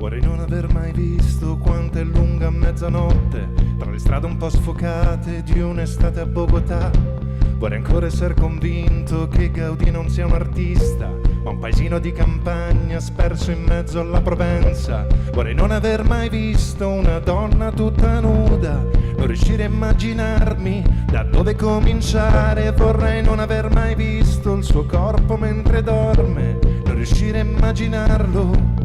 Vorrei non aver mai visto quanto è lunga mezzanotte tra le strade un po' sfocate di un'estate a Bogotà. Vorrei ancora essere convinto che Gaudì non sia un artista, ma un paesino di campagna sperso in mezzo alla Provenza. Vorrei non aver mai visto una donna tutta nuda, non riuscire a immaginarmi da dove cominciare. Vorrei non aver mai visto il suo corpo mentre dorme, non riuscire a immaginarlo.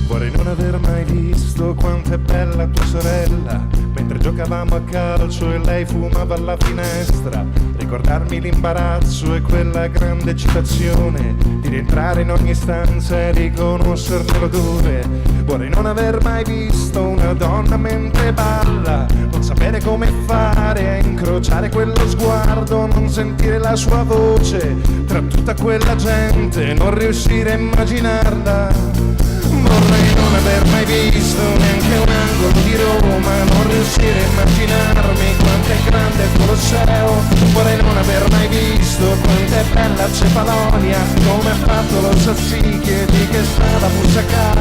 Vorrei non aver mai visto quanto è bella tua sorella, mentre giocavamo a calcio e lei fumava alla finestra. Ricordarmi l'imbarazzo e quella grande eccitazione di rientrare in ogni stanza e riconoscerne l'odore. Vorrei non aver mai visto una donna mentre balla, non sapere come fare a incrociare quello sguardo, non sentire la sua voce tra tutta quella gente, non riuscire a immaginarla. Vorrei non aver mai visto neanche un angolo di Roma, non riuscire a immaginarmi quanto è grande il Colosseo. Vorrei non aver mai visto quanto è bella Cefalonia, come ha fatto lo Sassicchi e di che strada Busacà.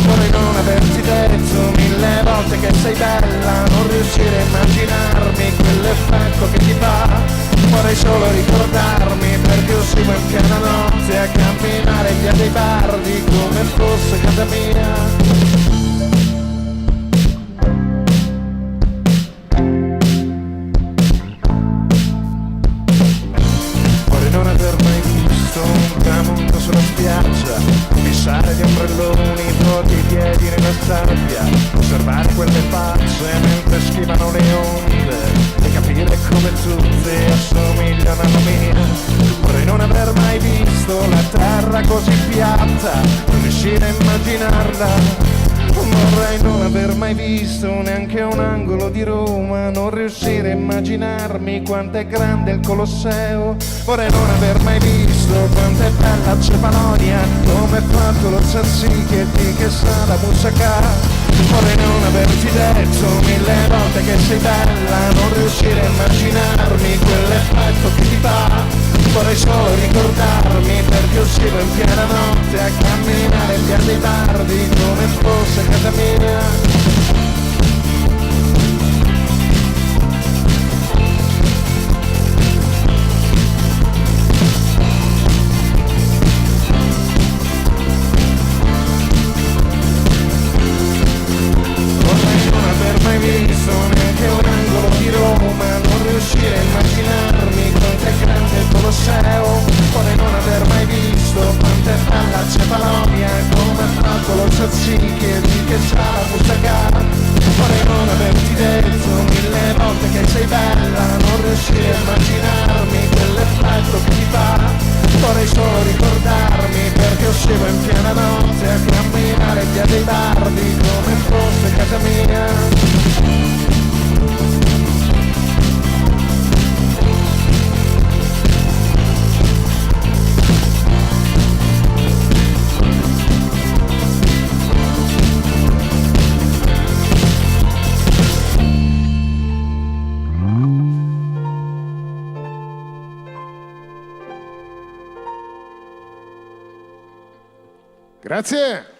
Vorrei non averti detto 1000 volte che sei bella, non riuscire a immaginarmi quell'effetto che ti fa. Vorrei solo ricordarmi perché uscivo in piena notte a camminare via dei Bardi come fosse casa mia. Vorrei non aver mai visto un tramonto sulla spiaggia, fissare gli ombrelloni tutti i piedi nella sabbia, osservare quelle facce mentre schivano le onde e capire come tutte assomigliano alla mia. Vorrei non aver mai visto la terra così piatta, non riuscire a immaginarla. Vorrei non aver mai visto neanche un angolo di Roma, non riuscire a immaginarmi quanto è grande il Colosseo. Vorrei non aver mai visto quanto è bella Cefalonia, come è fatto lo Sassicchi e di che sa la Busacà. Vorrei non averti detto 1000 volte che sei bella, non riuscire a immaginarmi quell'effetto che ti fa. Vorrei solo ricordarmi perché uscivo in piena notte a camminare via dei Bardi come fosse casa mia. Mai visto neanche un angolo di Roma, non riuscire a immaginarmi quanto è grande il Colosseo. Vorrei non aver mai visto quanto è bella Cefalonia, come ha fatto lo Sassicchi e di che sa la Busacà. Vorrei non averti detto 1000 volte che sei bella, non riuscire a immaginarmi quell'effetto che ti fa. Vorrei solo ricordarmi perché uscivo in piena notte a camminare via dei Bardi come fosse casa mia. Grazie.